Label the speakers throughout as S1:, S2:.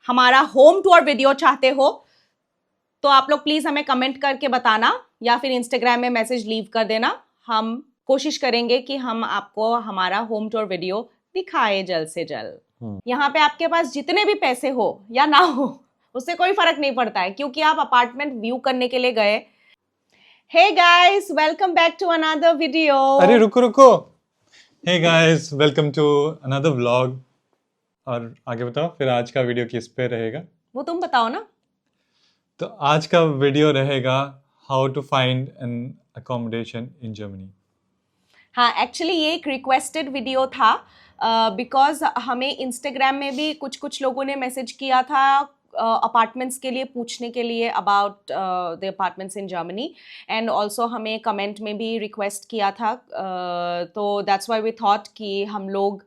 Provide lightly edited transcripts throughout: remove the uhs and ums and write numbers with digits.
S1: हमारा home tour video चाहते हो तो आप लोग प्लीज हमें कमेंट करके बताना या फिर इंस्टाग्राम में मैसेज लीव कर देना। हम कोशिश करेंगे कि हम आपको हमारा होम टूर वीडियो दिखाए जल्द से जल्द। यहाँ पे आपके पास जितने भी पैसे हो या ना हो उससे कोई फर्क नहीं पड़ता है, क्योंकि आप अपार्टमेंट व्यू करने के लिए गए। Hey guys, welcome back to another video.
S2: अरे रुको। Hey guys, welcome to another vlog. और आगे बताओ फिर आज का वीडियो किस पे रहेगा?
S1: वो तुम बताओ ना।
S2: तो आज का वीडियो रहेगा how to find an accommodation in Germany.
S1: हाँ, एक्चुअली ये एक रिक्वेस्टेड वीडियो था बिकॉज हमें इंस्टाग्राम में भी कुछ लोगों ने मैसेज किया था अपार्टमेंट्स के लिए पूछने के लिए about the apartments in Germany, and also हमें कमेंट में भी रिक्वेस्ट किया था। तो दैट्स व्हाई वी थॉट कि हम लोग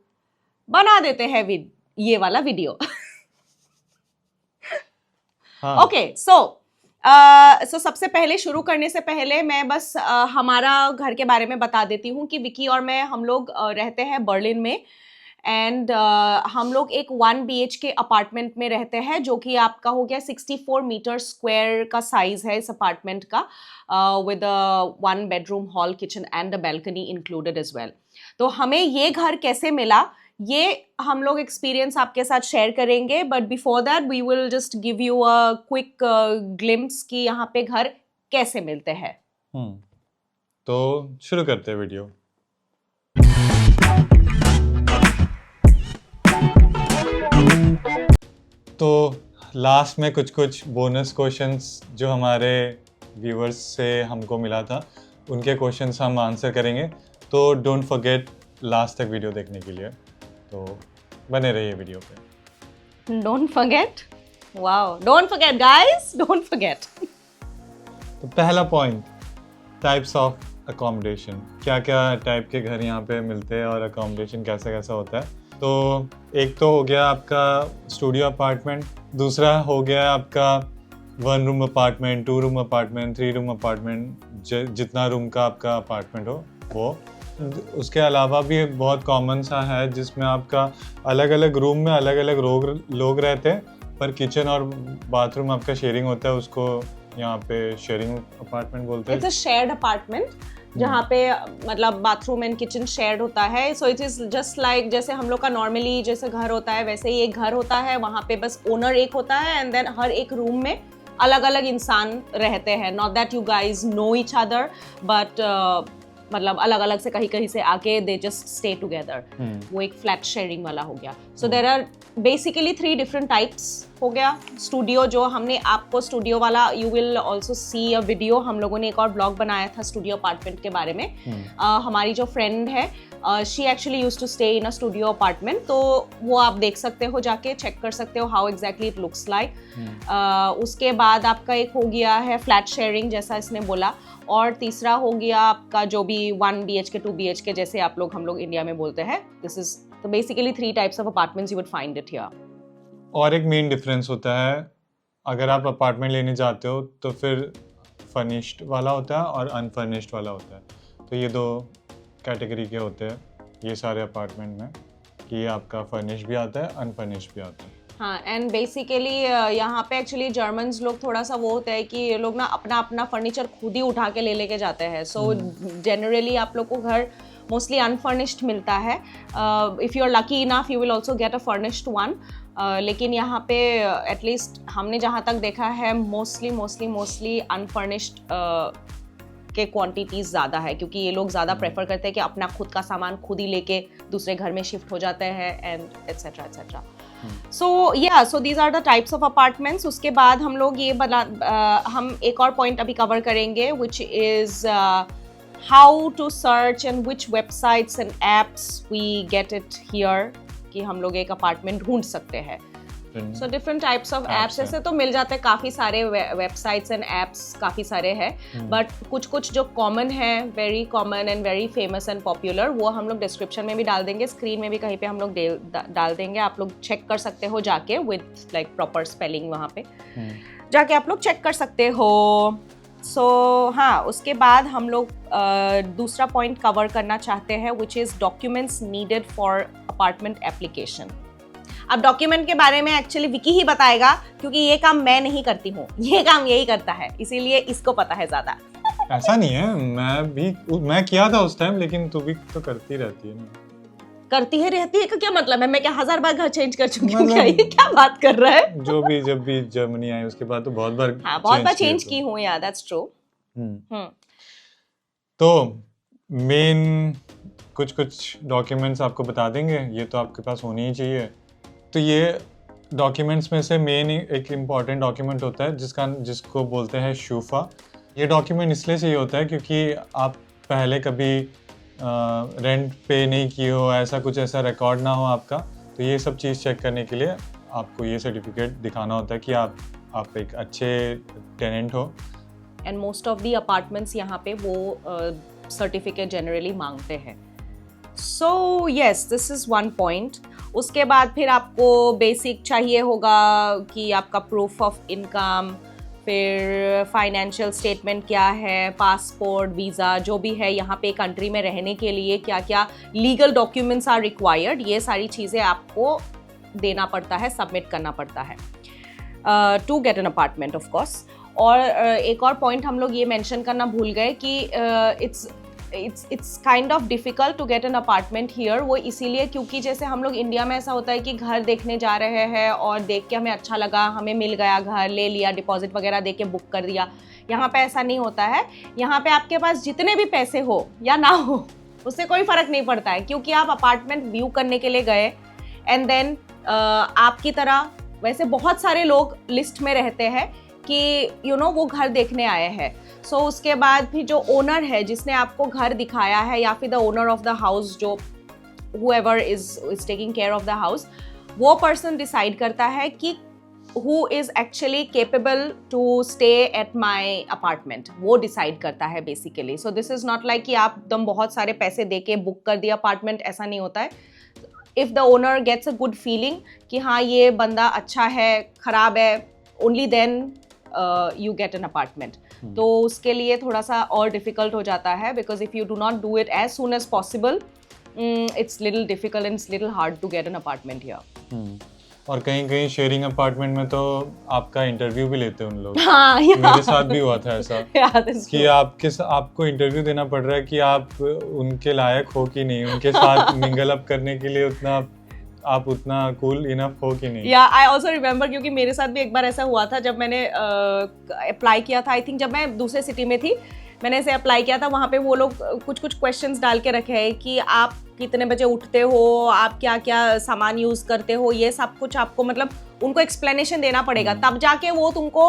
S1: बना देते हैं ये वाला वीडियो। ओके, सो सबसे पहले शुरू करने से पहले मैं बस हमारा घर के बारे में बता देती हूँ कि विकी और मैं हम लोग रहते हैं बर्लिन में, एंड हम लोग एक 1 BHK अपार्टमेंट में रहते हैं जो कि आपका हो गया 64 मीटर स्क्वायर का साइज है इस अपार्टमेंट का, with 1 bedroom hall kitchen and a balcony included as well. तो हमें ये घर कैसे मिला ये हम लोग एक्सपीरियंस आपके साथ शेयर करेंगे, but before that we will just give you a quick glimpse कि यहाँ पे घर कैसे मिलते हैं।
S2: तो शुरू करते हैं वीडियो। तो लास्ट में कुछ बोनस क्वेश्चंस जो हमारे व्यूअर्स से हमको मिला था उनके क्वेश्चंस हम आंसर करेंगे, तो डोंट फॉरगेट लास्ट तक वीडियो देखने के लिए। तो बने रहिए वीडियो पे।
S1: Don't forget, wow, don't forget guys, don't forget.
S2: तो पहला पॉइंट, टाइप्स ऑफ अकोमोडेशन। क्या क्या टाइप के घर यहाँ पे मिलते हैं और अकोमोडेशन कैसा कैसा होता है। तो एक तो हो गया आपका स्टूडियो अपार्टमेंट, दूसरा हो गया आपका 1 room apartment, 2 room apartment, 3 room apartment, जितना रूम का आपका अपार्टमेंट हो वो। उसके अलावा भी बहुत कॉमन सा है जिसमें आपका अलग अलग रूम में अलग अलग लोग रहते हैं, पर किचन और बाथरूम आपका शेयरिंग होता है, उसको यहाँ पे शेयरिंग अपार्टमेंट बोलते हैं।
S1: इट्स अ शेयर्ड अपार्टमेंट जहाँ पे मतलब बाथरूम एंड किचन शेयर्ड होता है। So it is just like जैसे हम लोग का नॉर्मली जैसे घर होता है वैसे ही एक घर होता है, वहाँ पे बस ओनर एक होता है एंड देन हर एक रूम में अलग अलग इंसान रहते हैं। Not that you guys know each other, but मतलब अलग अलग से कहीं से आके दे जस्ट स्टे टुगेदर। वो एक फ्लैट शेयरिंग वाला हो गया। So there are basically 3 different types हो गया। स्टूडियो जो हमने आपको स्टूडियो वाला, you will also see a video, हम लोगों ने एक और ब्लॉग बनाया था स्टूडियो अपार्टमेंट के बारे में। हमारी जो फ्रेंड है she actually used to stay in a studio apartment, तो वो आप देख सकते हो, जाके चेक कर सकते हो how exactly it looks like. उसके बाद आपका एक हो गया है फ्लैट शेयरिंग जैसा इसने बोला, और तीसरा हो गया आपका जो भी 1 BHK 2 BHK जैसे आप लोग हम लोग इंडिया में बोलते हैं। दिस इज तो basically 3 types of apartments you would find it here.
S2: और एक मेन डिफरेंस होता है, अगर आप अपार्टमेंट लेने जाते हो तो फिर फर्निश्ड वाला होता है और अनफर्निश्ड वाला होता है। तो ये 2 कैटेगरी के होते हैं ये सारे अपार्टमेंट में, कि आपका फर्निश्ड भी आता है अनफर्निश्ड भी आता है।
S1: हाँ, एंड बेसिकली यहाँ पे एक्चुअली जर्मन्स लोग थोड़ा सा वो होता है कि ये लोग ना अपना फर्नीचर खुद ही उठा के लेके जाते हैं। सो जनरली आप लोग को घर मोस्टली अनफर्निश्ड मिलता है। If you are lucky enough you will also get a furnished one, लेकिन यहाँ पे एटलीस्ट हमने जहाँ तक देखा है मोस्टली अनफर्निश्ड के क्वांटिटीज़ ज़्यादा है, क्योंकि ये लोग ज़्यादा प्रेफर करते हैं कि अपना खुद का सामान खुद ही लेके दूसरे घर में शिफ्ट हो जाते हैं and etcetera etcetera. So these are the types of apartments. उसके बाद हम लोग ये हम एक और पॉइंट अभी कवर करेंगे which is how to search and which websites and apps we get it here, कि हम लोग एक अपार्टमेंट ढूंढ सकते हैं। So different types of apps ऐसे तो मिल जाते हैं, काफ़ी सारे वेबसाइट्स एंड एप्स काफ़ी सारे हैं, बट कुछ जो कॉमन है, very common and very famous and popular, वो हम लोग डिस्क्रिप्शन में भी डाल देंगे, स्क्रीन में भी कहीं पे हम लोग डाल देंगे। आप लोग चेक कर सकते हो जाके विद लाइक प्रॉपर स्पेलिंग, वहाँ पे जाके आप लोग चेक कर सकते हो। हाँ, उसके बाद हम लोग दूसरा पॉइंट कवर करना चाहते हैं which is documents needed for apartment application. अब डॉक्यूमेंट के बारे में एक्चुअली विकी ही बताएगा, क्योंकि ये काम मैं नहीं करती हूँ, ये काम यही करता है, इसीलिए इसको पता है ज्यादा।
S2: ऐसा नहीं है, मैं किया था उस टाइम, लेकिन तू भी तो करती रहती है ना।
S1: करती है रहती है का क्या मतलब है? मैं क्या 1000 बार घर चेंज कर चुकी हूँ
S2: मतलब
S1: क्या? ये क्या बात कर रहा है?
S2: जब भी जर्मनी आई उसके बाद तो बहुत बार
S1: हाँ, बहुत बार चेंज
S2: किए
S1: की हूँ यार, दैट्स ट्रू।
S2: तो मेन कुछ डॉक्यूमेंट्स आपको बता देंगे, ये तो आपके पास होनी ही चाहिए। तो ये डॉक्यूमेंट्स में से मेन एक इम्पॉर्टेंट डॉक्यूमेंट होता है जिसको बोलते हैं शूफा। ये डॉक्यूमेंट इसलिए चाहिए होता है क्योंकि आप पहले कभी रेंट पे नहीं किए हो, ऐसा रिकॉर्ड ना हो आपका, तो ये सब चीज़ चेक करने के लिए आपको ये सर्टिफिकेट दिखाना होता है कि आप एक अच्छे टेनेंट हो।
S1: And most of the apartments यहाँ पे वो सर्टिफिकेट जनरली मांगते हैं। So yes, this is one point. उसके बाद फिर आपको बेसिक चाहिए होगा कि आपका प्रूफ ऑफ इनकम, फिर फाइनेंशियल स्टेटमेंट क्या है, पासपोर्ट, वीज़ा, जो भी है यहाँ पे कंट्री में रहने के लिए क्या क्या लीगल डॉक्यूमेंट्स आर रिक्वायर्ड, ये सारी चीज़ें आपको देना पड़ता है, सबमिट करना पड़ता है to get an apartment of course. और एक और पॉइंट हम लोग ये मेंशन करना भूल गए कि it's kind of difficult to get an apartment here. वो इसीलिए क्योंकि जैसे हम लोग इंडिया में ऐसा होता है कि घर देखने जा रहे हैं और देख के हमें अच्छा लगा, हमें मिल गया घर, ले लिया, डिपॉजिट वगैरह दे के बुक कर दिया। यहाँ पे ऐसा नहीं होता है। यहाँ पे आपके पास जितने भी पैसे हो या ना हो उससे कोई फ़र्क नहीं पड़ता है, क्योंकि आप अपार्टमेंट व्यू करने के लिए गए एंड देन आपकी तरह वैसे बहुत सारे लोग लिस्ट में रहते हैं कि वो घर देखने आए हैं। सो उसके बाद भी जो ओनर है जिसने आपको घर दिखाया है, या फिर the owner of the house, जो whoever is taking care of the house, वो पर्सन डिसाइड करता है कि who is actually capable to stay at my apartment, वो डिसाइड करता है basically. So this is not like कि आप एकदम बहुत सारे पैसे दे के बुक कर दिया अपार्टमेंट, ऐसा नहीं होता है। If the owner gets a good feeling कि हाँ ये बंदा अच्छा है, खराब है, only then you get an apartment. तो उसके लिए थोड़ा सा और डिफिकल्ट हो जाता है, because if you do not do it as soon as possible, it's little difficult and it's little hard to get an apartment here.
S2: और कहीं शेयरिंग अपार्टमेंट में तो आपका इंटरव्यू भी लेते हैं उन लोग।
S1: हाँ,
S2: मेरे साथ भी हुआ था ऐसा कि
S1: true.
S2: आपको इंटरव्यू देना पड़ रहा है कि आप उनके लायक हो कि नहीं, उनके साथ मिंगल अप करने के लिए आप उतना कूल इनफ हो कि नहीं।
S1: या आई ऑल्सो रिमेम्बर, क्योंकि मेरे साथ भी एक बार ऐसा हुआ था जब मैंने अप्लाई किया था। आई थिंक जब मैं दूसरे सिटी में थी, मैंने इसे अप्लाई किया था। वहाँ पे वो लोग कुछ क्वेश्चंस डाल के रखे हैं कि आप कितने बजे उठते हो, आप क्या क्या सामान यूज़ करते हो, ये सब कुछ आपको मतलब उनको एक्सप्लेनेशन देना पड़ेगा, तब जाके वो तुमको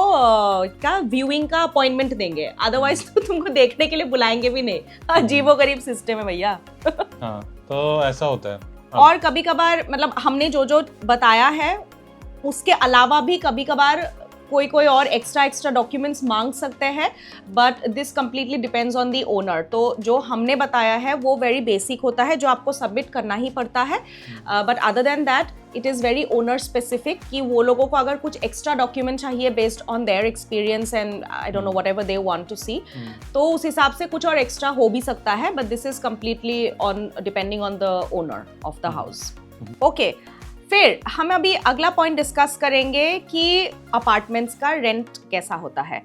S1: क्या व्यूइंग का अपॉइंटमेंट देंगे। अदरवाइज तो तुमको देखने के लिए बुलाएंगे भी नहीं। अजीबोगरीब सिस्टम है भैया।
S2: हाँ, तो ऐसा होता है।
S1: और कभी कभार मतलब हमने जो बताया है उसके अलावा भी कभी कभार कोई और एक्स्ट्रा डॉक्यूमेंट्स मांग सकते हैं, but this completely depends on the owner. तो जो हमने बताया है वो वेरी बेसिक होता है, जो आपको सबमिट करना ही पड़ता है। But other than that it is very owner specific, कि वो लोगों को अगर कुछ एक्स्ट्रा डॉक्यूमेंट चाहिए based on their experience and I don't know whatever they want to see, तो उस हिसाब से कुछ और एक्स्ट्रा हो भी सकता है, but this is completely on depending on the owner of the house. Okay, फिर हम अभी अगला पॉइंट डिस्कस करेंगे कि अपार्टमेंट्स का रेंट कैसा होता है।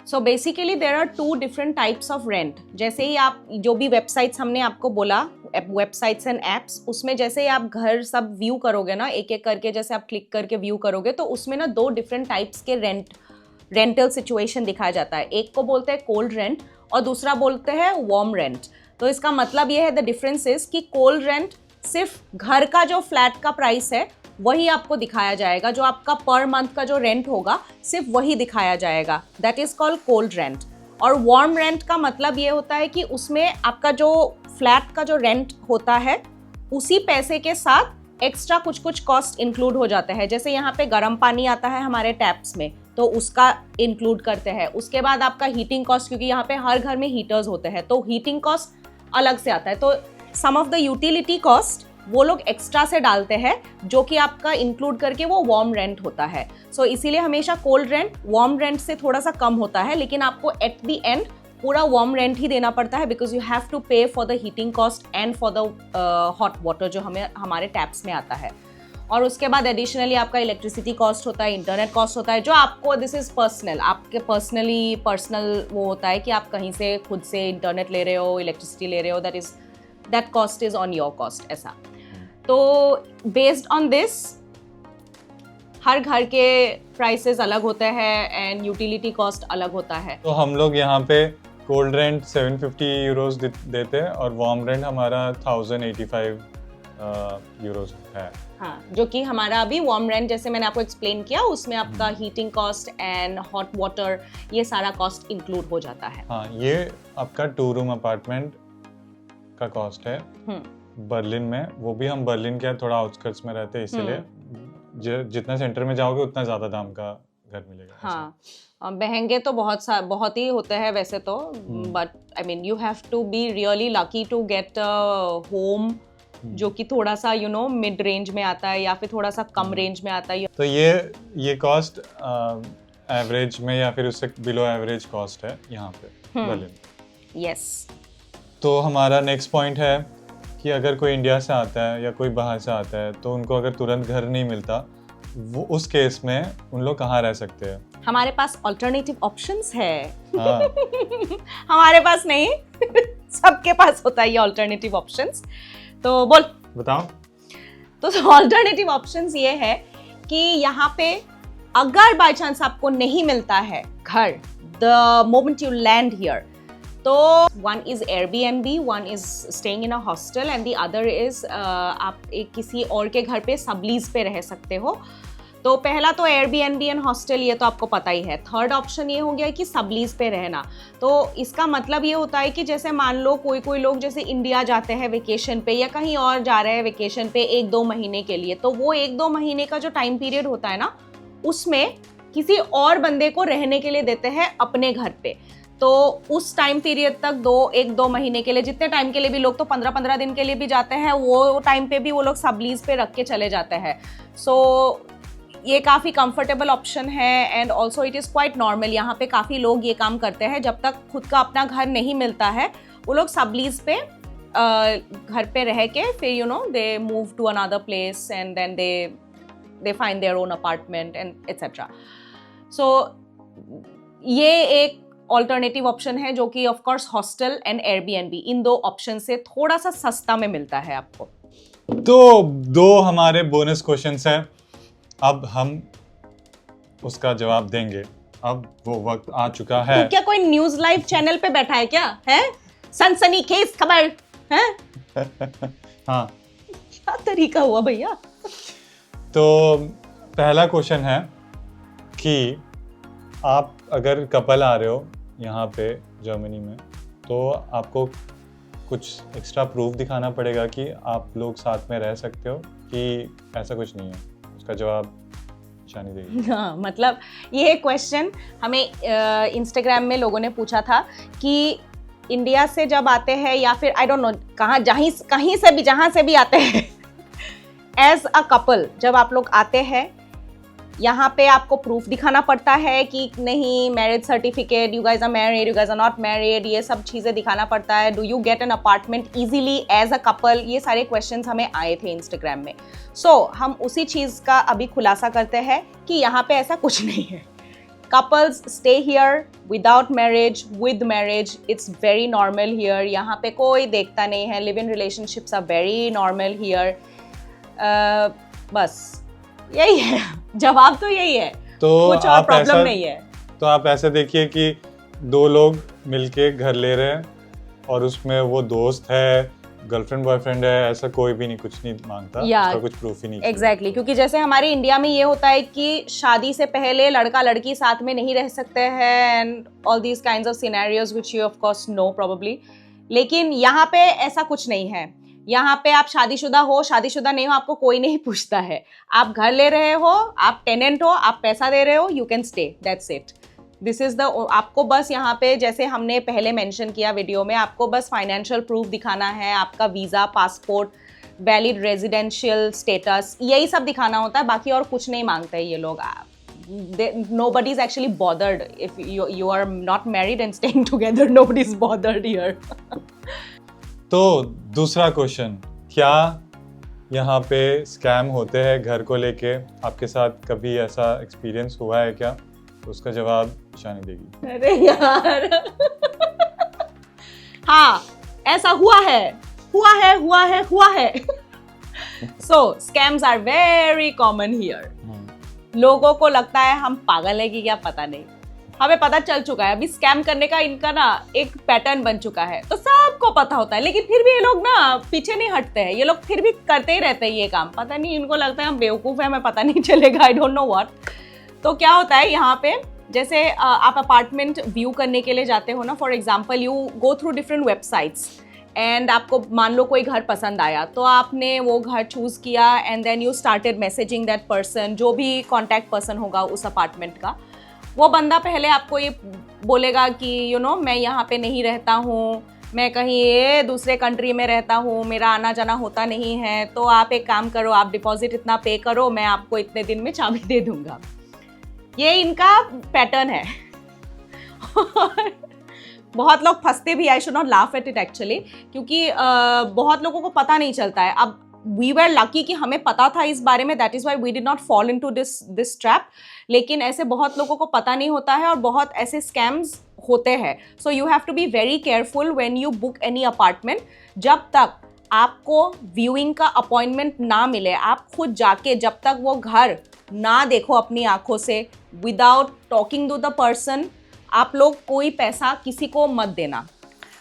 S1: So basically there are 2 different types of rent. जैसे ही आप जो भी वेबसाइट्स हमने आपको बोला, वेबसाइट्स एंड एप्स, उसमें जैसे ही आप घर सब व्यू करोगे ना, एक एक करके जैसे आप क्लिक करके व्यू करोगे, तो उसमें ना 2 डिफरेंट टाइप्स के रेंटल सिचुएशन दिखाया जाता है। एक को बोलते हैं कोल्ड रेंट और दूसरा बोलते हैं वार्म रेंट। तो इसका मतलब ये है, द डिफरेंस इज कि कोल्ड रेंट सिर्फ घर का जो फ्लैट का प्राइस है वही आपको दिखाया जाएगा, जो आपका पर मंथ का जो रेंट होगा सिर्फ वही दिखाया जाएगा, that is called cold rent. और वार्म रेंट का मतलब ये होता है कि उसमें आपका जो फ्लैट का जो रेंट होता है उसी पैसे के साथ एक्स्ट्रा कुछ कॉस्ट इंक्लूड हो जाते हैं। जैसे यहाँ पे गर्म पानी आता है हमारे टैप्स में, तो उसका इंक्लूड करते हैं। उसके बाद आपका हीटिंग कॉस्ट, क्योंकि यहाँ पे हर घर में हीटर्स होते हैं, तो हीटिंग कॉस्ट अलग से आता है। तो सम ऑफ द यूटिलिटी कॉस्ट वो लोग एक्स्ट्रा से डालते हैं, जो कि आपका इंक्लूड करके वो वार्म रेंट होता है। सो इसीलिए हमेशा कोल्ड रेंट वार्म रेंट से थोड़ा सा कम होता है, लेकिन आपको एट द एंड पूरा वार्म रेंट ही देना पड़ता है, बिकॉज यू हैव टू पे for the heating cost and for the hot water जो हमें हमारे टैप्स में आता है। और उसके बाद एडिशनली आपका इलेक्ट्रिसिटी कॉस्ट होता है, इंटरनेट कॉस्ट होता है, जो आपको दिस इज पर्सनल, आपके पर्सनल वो होता है कि आप कहीं से खुद से इंटरनेट ले रहे हो, इलेक्ट्रिसिटी ले रहे हो, that cost is on your cost ऐसा। तो बेस्ड ऑन दिस हर घर के प्राइसेस अलग होते हैं एंड यूटिलिटी कॉस्ट अलग होता है।
S2: तो हम लोग यहाँ पे कोल्ड रेंट 750 यूरोस देते हैं और वार्म रेंट हमारा 1085 यूरोस है।
S1: हाँ, जो कि हमारा अभी वार्म रेंट जैसे मैंने आपको एक्सप्लेन किया, उसमें आपका heating cost and hot water ये सारा कॉस्ट इंक्लूड हो जाता है।
S2: हाँ, ये आपका 2 रूम अपार्टमेंट का कॉस्ट है बर्लिन में। वो भी हम बर्लिन के थोड़ा आउटस्कर्ट्स में रहते हैं, इसीलिए जितना सेंटर में जाओगे उतना ज़्यादा दाम का घर मिलेगा।
S1: हाँ, महंगे तो बहुत ही होते हैं वैसे तो, but I mean you have to be really lucky to get home जो कि थोड़ा सा मिड रेंज में आता है या फिर थोड़ा सा कम रेंज में आता है।
S2: तो ये कॉस्ट एवरेज में या फिर उससे बिलो एवरेज कॉस्ट है यहाँ पे बर्लिन।
S1: यस।
S2: तो हमारा नेक्स्ट पॉइंट है कि अगर कोई इंडिया से आता है या कोई बाहर से आता है तो उनको अगर तुरंत घर नहीं मिलता, वो उस केस में उन लोग कहाँ रह सकते हैं?
S1: हमारे पास अल्टरनेटिव ऑप्शंस है।
S2: हाँ।
S1: हमारे पास नहीं सबके पास होता है ये अल्टरनेटिव ऑप्शंस। तो बोल
S2: बताओ।
S1: तो अल्टरनेटिव ऑप्शंस ये है कि यहाँ पे अगर बाय चांस आपको नहीं मिलता है घर the moment you land here, तो one is Airbnb, one is staying in a hostel and the other is आप एक किसी और के घर पे सबलीज पे रह सकते हो। तो पहला तो एयरबीएनबी एंड हॉस्टल, ये तो आपको पता ही है। थर्ड ऑप्शन ये हो गया कि सबलीज पे रहना। तो इसका मतलब ये होता है कि जैसे मान लो कोई लोग जैसे इंडिया जाते हैं वेकेशन पे या कहीं और जा रहे हैं वेकेशन पे 1-2 महीने के लिए, तो वो 1-2 महीने का जो टाइम पीरियड होता है ना, उसमें किसी और बंदे को रहने के लिए देते हैं अपने घर पे। तो उस टाइम पीरियड तक 1-2 महीने के लिए, जितने टाइम के लिए भी, लोग तो 15-15 दिन के लिए भी जाते हैं, वो टाइम पे भी वो लोग सबलीज पे रख के चले जाते हैं। सो ये काफ़ी कंफर्टेबल ऑप्शन है and also it is quite normal. यहाँ पे काफ़ी लोग ये काम करते हैं, जब तक खुद का अपना घर नहीं मिलता है वो लोग सबलीज पे घर पे रह के फिर they move to another place and then they find their own apartment and etcetera. So ये एक ऑल्टरनेटिव ऑप्शन है जो कि of course hostel and Airbnb, इन 2 ऑप्शन से थोड़ा सा सस्ता में मिलता है आपको।
S2: तो 2 हमारे बोनस क्वेश्चंस हैं, अब हम उसका जवाब देंगे। अब वो वक्त आ चुका है।
S1: तो क्या कोई न्यूज लाइव चैनल पे बैठा है क्या? है सनसनीखेज खबर है?
S2: हाँ।
S1: क्या तरीका हुआ भैया?
S2: तो पहला क्वेश्चन है कि आप अगर कपल आ रहे हो यहाँ पे जर्मनी में, तो आपको कुछ एक्स्ट्रा प्रूफ दिखाना पड़ेगा कि आप लोग साथ में रह सकते हो, कि ऐसा कुछ नहीं है? उसका जवाब शानी देगी।
S1: हाँ, मतलब ये क्वेश्चन हमें इंस्टाग्राम में लोगों ने पूछा था कि इंडिया से जब आते हैं या फिर आई डोंट नो कहीं से भी, जहाँ से भी आते हैं एज अ कपल, जब आप लोग आते हैं यहाँ पे आपको प्रूफ दिखाना पड़ता है कि नहीं, marriage certificate, you guys are married, you guys are not married, ये सब चीज़ें दिखाना पड़ता है। Do you get an apartment easily as a couple? ये सारे क्वेश्चंस हमें आए थे इंस्टाग्राम में। सो हम उसी चीज़ का अभी खुलासा करते हैं कि यहाँ पे ऐसा कुछ नहीं है। Couples stay here without marriage, with marriage, it's very normal here. यहाँ पे कोई देखता नहीं है, live in relationships are very normal here. बस यही है जवाब, तो यही है।
S2: तो
S1: कुछ और प्रॉब्लम नहीं है।
S2: तो आप ऐसे देखिए कि 2 लोग मिलके घर ले रहे हैं और उसमें वो दोस्त है, गर्लफ्रेंड बॉयफ्रेंड है, ऐसा कोई भी नहीं, कुछ नहीं मांगता, उसका कुछ प्रूफ ही नहीं।
S1: एग्जैक्टली, क्योंकि जैसे हमारे इंडिया में ये होता है कि शादी से पहले लड़का लड़की साथ में नहीं रह सकते हैं and all these kinds of scenarios which you of course no probably, लेकिन यहाँ पे ऐसा कुछ नहीं है। यहाँ पे आप शादीशुदा हो, शादीशुदा नहीं हो, आपको कोई नहीं पूछता है। आप घर ले रहे हो, आप टेनेंट हो, आप पैसा दे रहे हो, you can stay, that's it. This is the, आपको बस यहाँ पे जैसे हमने पहले मेंशन किया वीडियो में, आपको बस फाइनेंशियल प्रूफ दिखाना है, आपका visa, passport, valid residential status, यही सब दिखाना होता है। बाकी और कुछ नहीं मांगते ये लोग। Nobody is actually bothered if you are not married and staying together. Nobody is bothered here.
S2: तो दूसरा क्वेश्चन, क्या यहाँ पे स्कैम होते हैं घर को लेके, आपके साथ कभी ऐसा एक्सपीरियंस हुआ है क्या? तो उसका जवाब ईशानी देगी।
S1: अरे यार हाँ, ऐसा हुआ है so scams are very common here. लोगों को लगता है हम पागल है कि क्या, पता नहीं, हमें पता चल चुका है अभी स्कैम करने का इनका ना एक पैटर्न बन चुका है, तो सबको पता होता है, लेकिन फिर भी ये लोग ना पीछे नहीं हटते हैं, ये लोग फिर भी करते ही रहते हैं ये काम। पता नहीं, इनको लगता है हम बेवकूफ़ हैं, हमें पता नहीं चलेगा, आई डोंट नो व्हाट। तो क्या होता है यहाँ पे, जैसे आप अपार्टमेंट व्यू करने के लिए जाते हो ना, for example you go through different websites and आपको मान लो कोई घर पसंद आया, तो आपने वो घर चूज़ किया and then you started messaging that person, जो भी कॉन्टैक्ट पर्सन होगा उस अपार्टमेंट का। वो बंदा पहले आपको ये बोलेगा कि यू नो मैं यहाँ पे नहीं रहता हूँ, मैं कहीं दूसरे कंट्री में रहता हूँ, मेरा आना जाना होता नहीं है, तो आप एक काम करो, आप डिपॉजिट इतना पे करो, मैं आपको इतने दिन में चाबी दे दूँगा। ये इनका पैटर्न है बहुत लोग फंसते भी, I should not laugh at it actually, क्योंकि बहुत लोगों को पता नहीं चलता है। अब वी वर लकी कि हमें पता था इस बारे में, that is why we did not fall into this trap, लेकिन ऐसे बहुत लोगों को पता नहीं होता है और बहुत ऐसे स्कैम्स होते हैं। So you have to be very careful when you book any apartment. जब तक आपको व्यूइंग का अपॉइंटमेंट ना मिले, आप खुद जाके जब तक वो घर ना देखो अपनी आंखों से, without talking to the person, आप लोग कोई पैसा किसी को मत देना।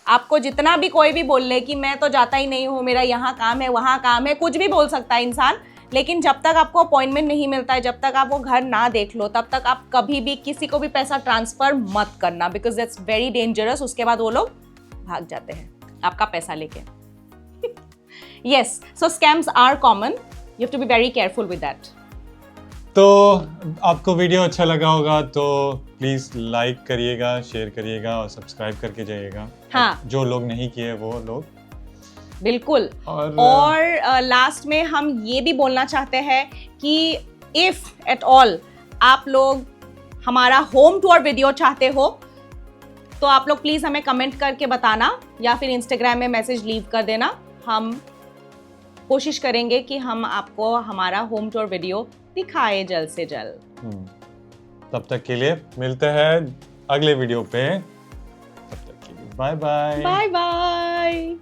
S1: आपको जितना भी कोई भी बोल ले कि मैं तो जाता ही नहीं हूँ, मेरा यहाँ काम है, वहाँ काम है, कुछ भी बोल सकता है इंसान, लेकिन जब तक आपको अपॉइंटमेंट नहीं मिलता है, जब तक आप वो घर ना देख लो, तब तक आप कभी भी किसी को भी पैसा ट्रांसफ़र मत करना, बिकॉज दैट्स वेरी डेंजरस। उसके बाद वो लोग भाग जाते हैं आपका पैसा लेके। Yes, so scams are common, you have to be very careful with that.
S2: तो आपको वीडियो अच्छा लगा होगा तो प्लीज़ लाइक करिएगा, शेयर करिएगा और सब्सक्राइब करके जाइएगा।
S1: हाँ,
S2: जो लोग नहीं किए वो लोग,
S1: बिल्कुल। और लास्ट में हम ये भी बोलना चाहते हैं कि इफ़ एट ऑल आप लोग हमारा होम टूर वीडियो चाहते हो, तो आप लोग प्लीज़ हमें कमेंट करके बताना या फिर इंस्टाग्राम में मैसेज लीव कर देना। हम कोशिश करेंगे कि हम आपको हमारा होम टूर वीडियो दिखाए जल्द से जल्द।
S2: तब तक के लिए मिलते हैं अगले वीडियो पे, तब तक के लिए बाय बाय।
S1: Bye bye.